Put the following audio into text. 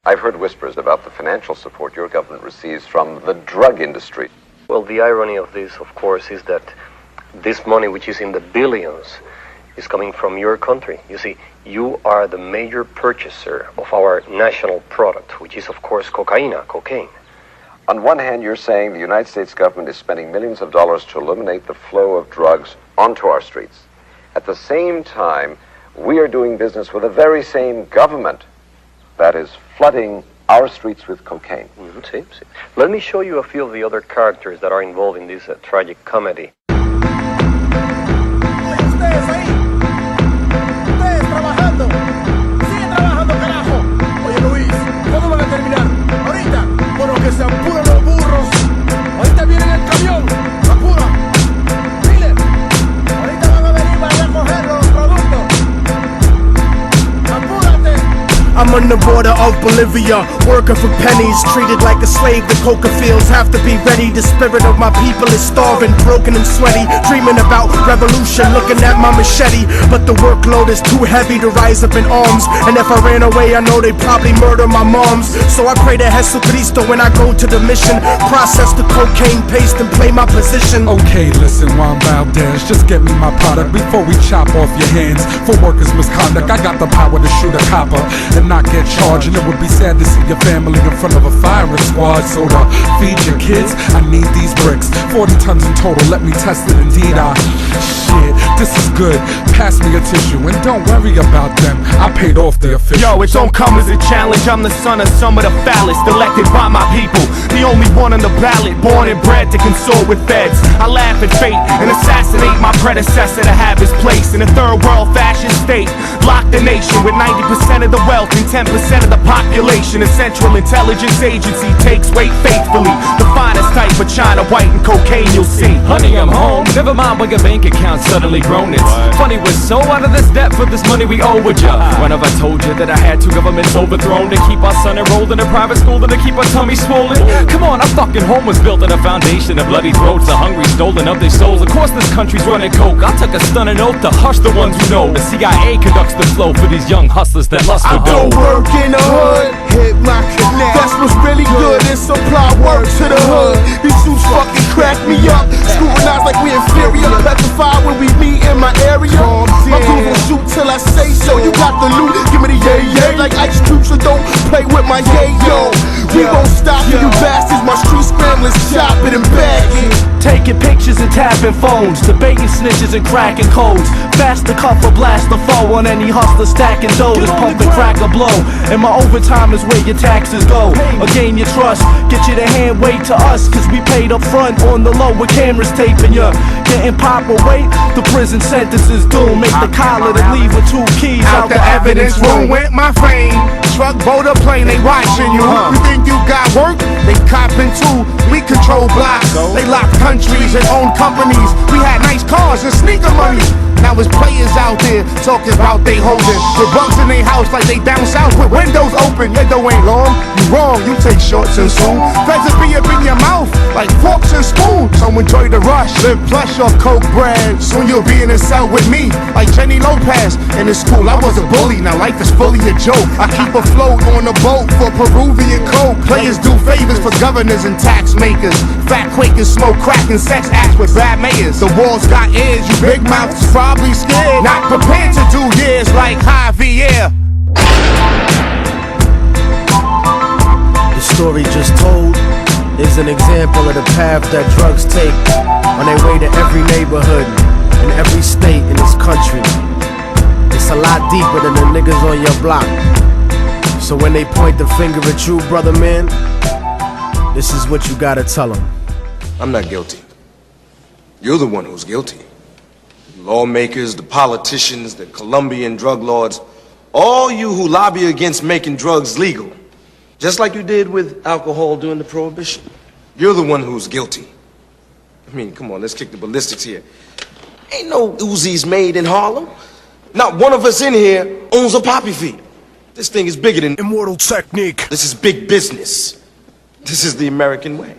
I've heard whispers about the financial support your government receives from the drug industry. Well, the irony of this, of course, is that this money, which is in the billions, is coming from your country. You see, you are the major purchaser of our national product, which is, of course, cocaine. On one hand, you're saying the United States government is spending millions of dollars to eliminate the flow of drugs onto our streets. At the same time, we are doing business with the very same government that is flooding our streets with cocaine. Sí. Let me show you a few of the other characters that are involved in this tragic comedy. Ustedes ahí, ustedes trabajando, siguen trabajando, carajo. Oye, Luis, ¿cuándo van a terminar? Ahorita, bueno, que se apuren los burros. Ahorita viene el camión, apura. Dile, ahorita van a venir para recoger los productos. Apúrate. I'm on the border of Bolivia, working for pennies, treated like a slave. The coca fields have to be ready. The spirit of my people is starving, broken and sweaty, dreaming about revolution, looking at my machete. But the workload is too heavy to rise up in arms, and if I ran away, I know they'd probably murder my moms. So I pray to Jesucristo when I go to the mission, process the cocaine paste and play my position. Okay, listen, Juan Valdez, just get me my product before we chop off your hands for workers' misconduct. I got the power to shoot a copper and not get charged, and it would be sad to see your family in front of a firing squad. So to feed your kids, I need these bricks, 40 tons in total, let me test it. Indeed, shit, this is good, pass me a tissue, and don't worry about them, I paid off the official. Yo, it don't come as a challenge, I'm the son of some of the foulest, elected by my people, the only one on the ballot, born and bred to consort with feds. I laugh at fate and assassinate my predecessor to have his place in a third world fascist state. Lock the nation with 90% of the wealth and 10% of the population. A Central Intelligence Agency takes weight faithfully. The finest type of China white and cocaine you'll see. Honey, I'm home, never mind when your bank account suddenly grown. It's funny, we're so out of this debt for this money we owe with ya. When have I told you that I had two governments overthrown to keep our son enrolled in a private school and to keep our tummy swollen? Come on, our fucking home was built on a foundation of bloody throats, the hungry stolen of their souls. Of course this country's running coke. I took a stunning oath to hush the ones who know. The CIA conducts the flow for these young hustlers that lust for I go dough. work in the hood, hit my connect. That's what's really good, and supply work to the hood. These suits fucking crack me up, scrutinize like we inferior, petrified when we meet in my area. My crew gon' shoot till I say so. You got the loot, give me the yay like Ice Cube, so don't play with my yayo. We won't stop you bastards, my street scramblers, chop it and bag it. Taking pictures and tapping phones, debating snitches and cracking codes. Fast to cuff or blast the foe on any hustler stacking doughs. Pumping crack or blow. And my overtime is where your taxes go. Or gain your trust, get you to hand wait to us. Cause we paid up front on the low with cameras taping ya. Getting pop or wait, the prison sentence is doomed. Make the collar to leave with 2 keys out the evidence room. Went my fame, truck, boat, or plane, they watching you. You think you got work? They copping too. We control blocks, they lock countries and own companies. We had nice cars and sneaker money. Now it's players out there talking about they holding with bugs in their house like they down south with windows open. Your dough ain't long, you wrong, you take shorts and soon. Feds will be up in your mouth like forks and spoons. So enjoy the rush, live plush off coke bread. Soon you'll be in a cell with me like Jenny Lopez. In the school I was a bully, now life is fully a joke. I keep afloat on a boat for Peruvian coke. Players do favors for governors and tax makers. Fat Quakers smoke crack and sex acts with bad mayors. The walls got ears, you big mouths probably scared, not prepared to do years like Javier. The story just told is an example of the path that drugs take on their way to every neighborhood in every state in this country. It's a lot deeper than the niggas on your block. So when they point the finger at you, brother man, this is what you gotta tell them. I'm not guilty. You're the one who's guilty. Lawmakers, the politicians, the Colombian drug lords, all you who lobby against making drugs legal, just like you did with alcohol during the Prohibition. You're the one who's guilty. I mean, come on, let's kick the ballistics here. Ain't no Uzis made in Harlem. Not one of us in here owns a poppy field. This thing is bigger than Immortal Technique. This is big business. This is the American way.